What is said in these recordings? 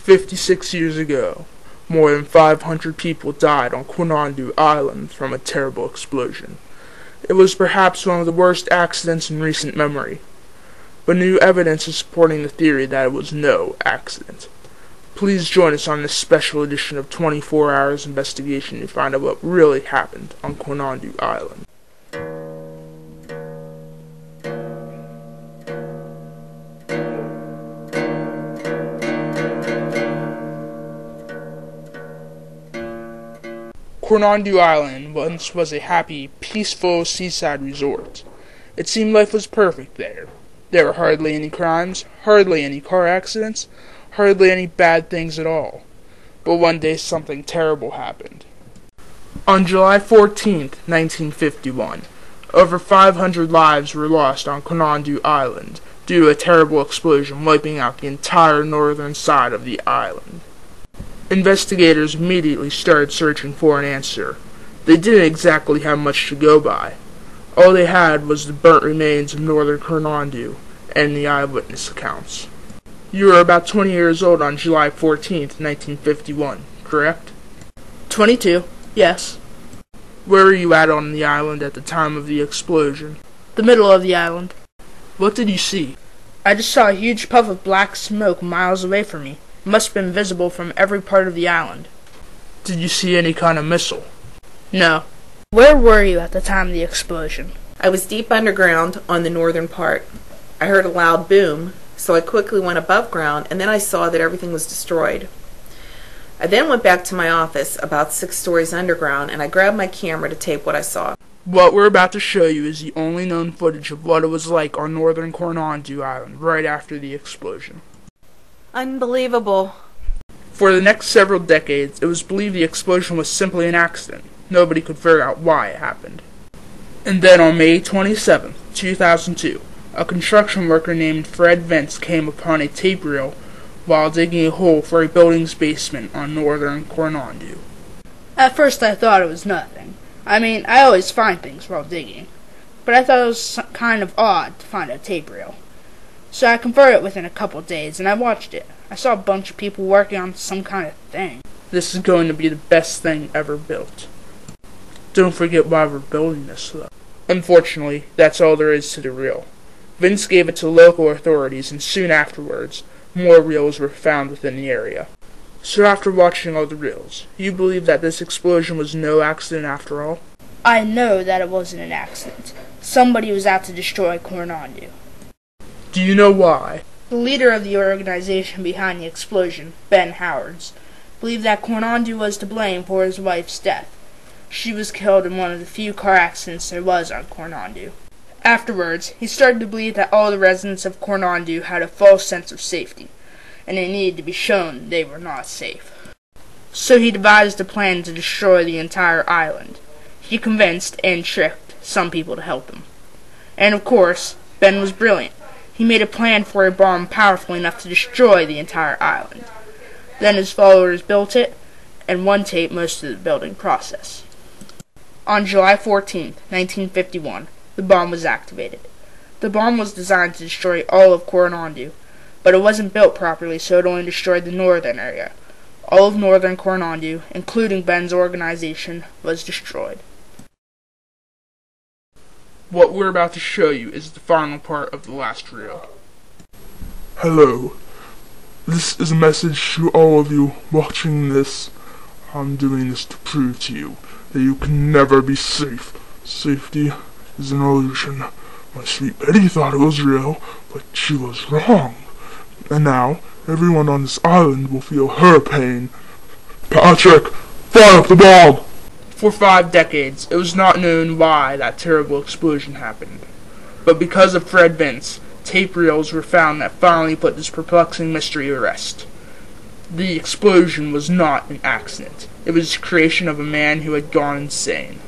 56 years ago, more than 500 people died on Kornandu Island from a terrible explosion. It was perhaps one of the worst accidents in recent memory, but new evidence is supporting the theory that it was no accident. Please join us on this special edition of 24 Hours Investigation to find out what really happened on Kornandu Island. Kornandu Island once was a happy, peaceful seaside resort. It seemed life was perfect there. There were hardly any crimes, hardly any car accidents, hardly any bad things at all. But one day something terrible happened. On July 14th, 1951, over 500 lives were lost on Kornandu Island due to a terrible explosion wiping out the entire northern side of the island. Investigators immediately started searching for an answer. They didn't exactly have much to go by. All they had was the burnt remains of northern Kornandu and the eyewitness accounts. You were about 20 years old on July 14th, 1951, correct? 22, yes. Where were you at on the island at the time of the explosion? The middle of the island. What did you see? I just saw a huge puff of black smoke miles away from me. It must have been visible from every part of the island. Did you see any kind of missile? No. Where were you at the time of the explosion? I was deep underground on the northern part. I heard a loud boom, so I quickly went above ground, and then I saw that everything was destroyed. I then went back to my office about 6 stories underground, and I grabbed my camera to tape what I saw. What we're about to show you is the only known footage of what it was like on northern Kornandu Island right after the explosion. Unbelievable. For the next several decades, it was believed the explosion was simply an accident. Nobody could figure out why it happened. And then on May 27, 2002, a construction worker named Fred Vince came upon a tape reel while digging a hole for a building's basement on northern Kornandu. At first I thought it was nothing. I always find things while digging. But I thought it was kind of odd to find a tape reel. So I converted it within a couple days, and I watched it. I saw a bunch of people working on some kind of thing. This is going to be the best thing ever built. Don't forget why we're building this, though. Unfortunately, that's all there is to the reel. Vince gave it to local authorities, and soon afterwards, more reels were found within the area. So after watching all the reels, you believe that this explosion was no accident after all? I know that it wasn't an accident. Somebody was out to destroy Kornandu. Do you know why? The leader of the organization behind the explosion, Ben Howards, believed that Kornandu was to blame for his wife's death. She was killed in one of the few car accidents there was on Kornandu. Afterwards, he started to believe that all the residents of Kornandu had a false sense of safety, and they needed to be shown they were not safe. So he devised a plan to destroy the entire island. He convinced and tricked some people to help him. And of course, Ben was brilliant. He made a plan for a bomb powerful enough to destroy the entire island. Then his followers built it, and one taped most of the building process. On July 14, 1951, the bomb was activated. The bomb was designed to destroy all of Kornandu, but it wasn't built properly, so it only destroyed the northern area. All of northern Kornandu, including Ben's organization, was destroyed. What we're about to show you is the final part of the last reel. Hello. This is a message to all of you watching this. I'm doing this to prove to you that you can never be safe. Safety is an illusion. My sweet Betty thought it was real, but she was wrong. And now, everyone on this island will feel her pain. Patrick, fire up the bomb! For 5 decades, it was not known why that terrible explosion happened. But because of Fred Vince, tape reels were found that finally put this perplexing mystery to rest. The explosion was not an accident. It was the creation of a man who had gone insane.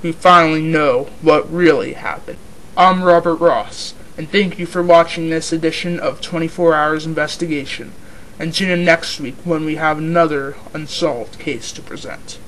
We finally know what really happened. I'm Robert Ross, and thank you for watching this edition of 24 Hours Investigation. And tune in next week when we have another unsolved case to present.